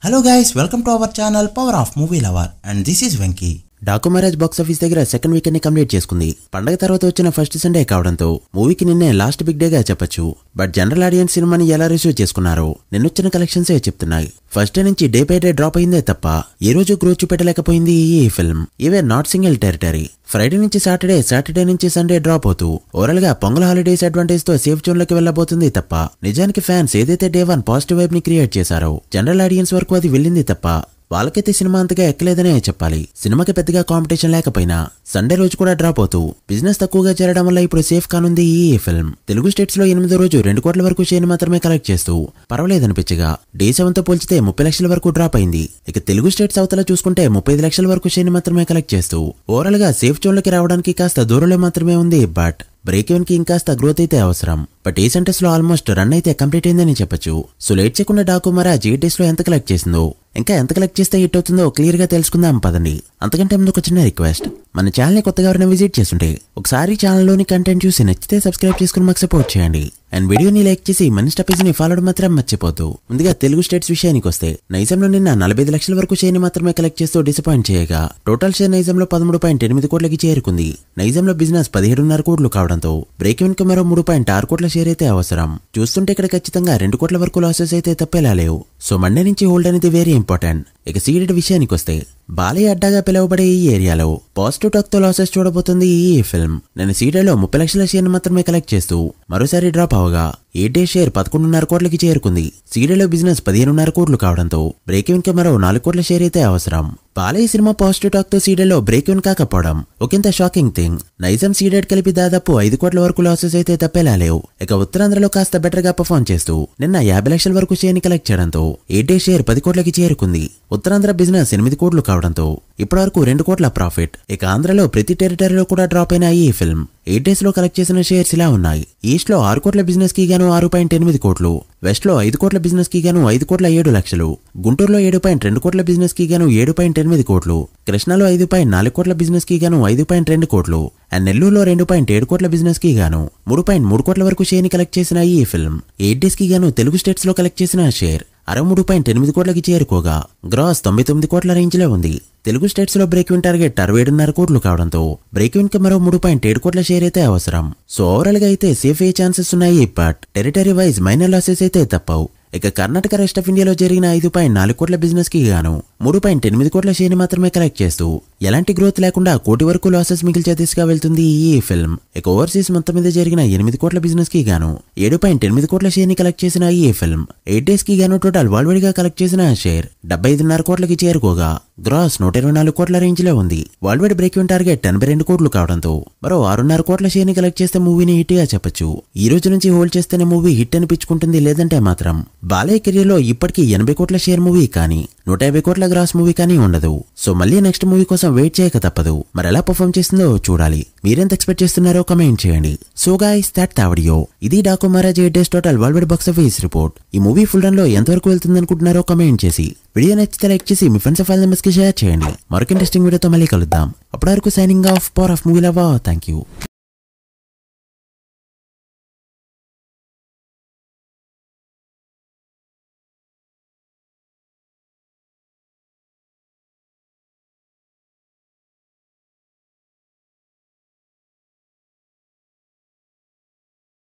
Hello guys, welcome to our channel Power of Movie Lover and this is Venki. Daaku Maharaj box office దగ్గర second weekend ని complete చేసుకుంది. పండగ తర్వాత వచ్చిన first Sunday కావడంతో మూవీకి నిన్నే లాస్ట్ బిగ్ డే గా చెప్పొచ్చు. బట్ జనరల్ ఆడియన్స్ సినిమాని ఎలా రిసీవ్ చేసుకున్నారో నిన్నొచ్చిన కలెక్షన్స్ చెప్తున్నాయి. ఫస్ట్ డే నుంచి డే బై డే డ్రాప్ అయిందే తప్ప ఏ రోజు గ్రోత్ చూపెట్టలేకపోయింది ఈ ఫిల్మ్. ఇవే నాట్ సింగిల్ టెరిటరీ. ఫ్రైడే నుంచి సాటర్డే నుంచి సండే డ్రాప్ అవుతూ ఓవరాల్ గా పొంగల్ హాలిడేస్ అడ్వాంటేజ్ తో సేఫ్ జోన్ లోకి వెళ్లబోతుంది తప్ప నిజానికి ఫ్యాన్స్ ఏదైతే డే 1 పాజిటివ్ వైబ్ ని క్రియేట్ చేశారో జనరల్ ఆడియన్స్ వరకు అది వెళ్ళింది తప్ప వాళ్ళకైతే సినిమా అంతగా ఎక్కలేదనే చెప్పాలి. సినిమాకి పెద్దగా కాంపిటీషన్ లేకపోయినా సండే రోజు కూడా డ్రాప్ అవుతూ బిజినెస్ తక్కువగా చేరడం వల్ల ఇప్పుడు సేఫ్ కానుంది ఈ ఫిల్మ్. తెలుగు స్టేట్స్ లో 8వ రోజు 2 కోట్ల వరకు షేర్ మాత్రమే కలెక్ట్ చేస్తూ పర్వాలేదనిపించగా డే 7 తో పోల్చితే 30 లక్షల వరకు డ్రాప్ అయింది. ఇక తెలుగు స్టేట్స్ అవతల చూసుకుంటే 35 లక్షల వరకు షేర్ మాత్రమే కలెక్ట్ చేస్తూ ఓవరాల్ గా సేఫ్ జోన్ లోకి రావడానికి కాస్త దూరంలో మాత్రమే ఉంది. బట్ బ్రేక్ ఈవెన్ కి ఇంకాస్త గ్రోత్ అయితే అవసరం. బట్ ఈ సెంటర్స్ లో ఆల్మోస్ట్ రన్ అయితే కంప్లీట్ అయిందని చెప్పొచ్చు. సో లేట్ చేయకుండా డాకు మహారాజ్ 8 డేస్ లో ఎంత కలెక్ట్ చేసిందో ఇంకా ఎంత కలెక్ట్ చేస్తే హిట్ అవుతుందో క్లియర్ గా తెలుసుకుందాం పదండి. అంతకంటే ముందు ఒక చిన్న రిక్వెస్ట్, మన ఛానల్ ని కొత్తగా ఎవరైనా విజిట్ చేస్తుంటే ఒకసారి ఛానల్ లోని కంటెంట్ చూసి నచ్చితే సబ్స్క్రైబ్ చేసుకుని మాకు సపోర్ట్ చేయండి. అండ్ వీడియోని లైక్ చేసి మన స్టపీస్ ని ఫాలో మాత్రం మర్చిపోతూ. ముందుగా తెలుగు స్టేట్స్ విషయానికి వస్తే నైజాంలో నిన్న 45 లక్షల వరకు షేర్ ని మాత్రమే కలెక్ట్ చేస్తూ డిసప్పాయింట్ చేయగా టోటల్ షేర్ నైజాంలో 13.8 కోట్లకి చేరుకుంది. నైజాంలో బిజినెస్ 17.5 కోట్లు కావడంతో బ్రేక్ ఈవెన్ కి మరో 3.6 కోట్ల షేర్ అయితే అవసరం. చూస్తుంటే ఇక్కడ ఖచ్చితంగా 2 కోట్ల వరకు లాసెస్ అయితే తప్పేలా లేవు. సో మండే నుంచి హోల్డ్ అనేది వెరీ ఇంపార్టెంట్. ఇక సీడెడ్ విషయానికి వస్తే బాలయ్య అడ్డాగా పిలువబడే ఈ ఏరియాలో పాజిటివ్ టాక్ తో లాసెస్ చూడబోతుంది ఈ ఫిల్మ్. నేను సీడెడ్ లో 30 లక్షల షేర్ మాత్రమే కలెక్ట్ చేస్తూ మరోసారి డ్రాప్ అవగా 8 డే షేర్ 11.5 కోట్లకి చేరుకుంది. సీడెడ్ లో బిజినెస్ 15.5 కోట్లు కావడంతో బ్రేక్ ఈవెన్ కి మరో 4 కోట్ల షేర్ అయితే అవసరం. బాలయ్య సినిమా పాజిటివ్ టాక్ తో సీడెడ్ లో బ్రేక్ ఈవెన్ కాకపోవడం ఒకంత షాకింగ్ థింగ్. నైజాం సీడెడ్ కలిపి దాదాపు 5 కోట్ల వరకు లాసెస్ అయితే తప్పేలా లేవు. ఇక ఉత్తరాంధ్రలో కాస్త బెటర్ గా పర్ఫార్మ్ చేస్తూ నిన్న 50 లక్షల వరకు షేర్ ని కలెక్ట్ చేయడంతో 8 డే షేర్ 10 కోట్లకి చేరుకుంది. ఉత్తరాంధ్ర బిజినెస్ 8 కోట్లు కావడంతో ఇప్పటివరకు 2 కోట్ల ప్రాఫిట్. ఇక ఆంధ్రలో ప్రతి టెరిటరీలో కూడా డ్రాప్ అయిన ఈ ఫిల్మ్ 8 డేస్ లో కలెక్ట్ చేసిన షేర్స్ ఇలా ఉన్నాయి. ఈస్ట్ లో 6 కోట్ల బిజినెస్ కి గాను 6.8 కోట్లు, వెస్ట్ లో 5 కోట్ల బిజినెస్ కి గాను 5 కోట్ల 7 లక్షలు, గుంటూరులో 7.2 కోట్ల బిజినెస్ కి గాను 7.8 కోట్లు, కృష్ణాలో 5.4 కోట్ల బిజినెస్ కి గాను 5.2 కోట్లు, అండ్ నెల్లూరులో 2.7 కోట్ల బిజినెస్ కి గాను 3.3 కోట్ల వరకు షేర్ ని కలెక్ట్ చేసిన ఈ ఫిల్మ్ 8 డేస్ కి గాను తెలుగు స్టేట్స్ లో కలెక్ట్ చేసిన షేర్ 63.8 కోట్లకి చేరుకోగా గ్రాస్ 99 కోట్ల రేంజ్ లో ఉంది. తెలుగు స్టేట్స్ లో బ్రేక్ ఈవెన్ టార్గెట్ 67.5 కోట్లు కావడంతో బ్రేక్ ఈవెన్ కి మరో 3.7 కోట్ల షేర్ అయితే అవసరం. సో ఓవరాల్ గా అయితే సేఫ్ అయ్యే ఛాన్సెస్ ఉన్నాయి. But territory wise minor losses అయితే తప్పవు. ఇక కర్ణాటక రెస్ట్ ఆఫ్ ఇండియాలో జరిగిన 5.4 కోట్ల బిజినెస్ కి గాను 3.8 కోట్ల షేర్ ని మాత్రమే కలెక్ట్ చేస్తూ ఎలాంటి గ్రోత్ లేకుండా 1 కోటి వరకు లాసెస్ మిగిల్చే దిశగా వెళ్తుంది ఈ ఫిల్మ్. ఇక ఓవర్సీస్ మొత్తం మీద జరిగిన 8 కోట్ల బిజినెస్ కి గాను 7.8 కోట్ల షేర్ ని కలెక్ట్ చేసిన ఈ ఫిల్మ్ 8 డేస్ కి గాను టోటల్ వరల్డ్ వైడ్ గా కలెక్ట్ చేసిన షేర్ 75.5 కోట్లకి చేరుకోగా గ్రాస్ 124 కోట్ల రేంజ్ లో ఉంది. World wide break even target 82 కోట్లు కావడంతో మరో 6.5 కోట్ల షేర్ ని కలెక్ట్ చేస్తే మూవీని హిట్ గా చెప్పొచ్చు. ఈ రోజు నుంచి హోల్డ్ చేస్తేనే మూవీ హిట్ అనిపించుకుంటుంది, లేదంటే మాత్రం బాలయ్య కెరీర్ లో ఇప్పటికీ 80 కోట్ల షేర్ మూవీ కానీ 150 కోట్ల గ్రాస్ మూవీ కానీ ఉండదు. సో మళ్ళీ నెక్స్ట్ మూవీ కోసం వెయిట్ చేయక తప్పదు. మరి ఎలా పర్ఫార్మ్ చేస్తుందో చూడాలి. మీరెంత ఎక్స్పెక్ట్ చేస్తున్నారో కమెంట్ చేయండి. So guys that the video. ఇది Daaku Maharaaj 8 days total world wide box office report. ఈ మూవీ ఫుల్ రన్ లో ఎంతవరకు వెళ్తుంది అనుకుంటున్నారో కమెంట్ చేసి వీడియో నచ్చితే లైక్ చేసి మీ ఫ్రెండ్స్ ఫైల్ మెంబర్స్ కి షేర్ చేయండి. మరొక ఇంట్రెస్టింగ్ వీడియోతో మళ్ళీ కలుద్దాం. అప్పటి వరకు signing off. Power of movie lover. Thank you.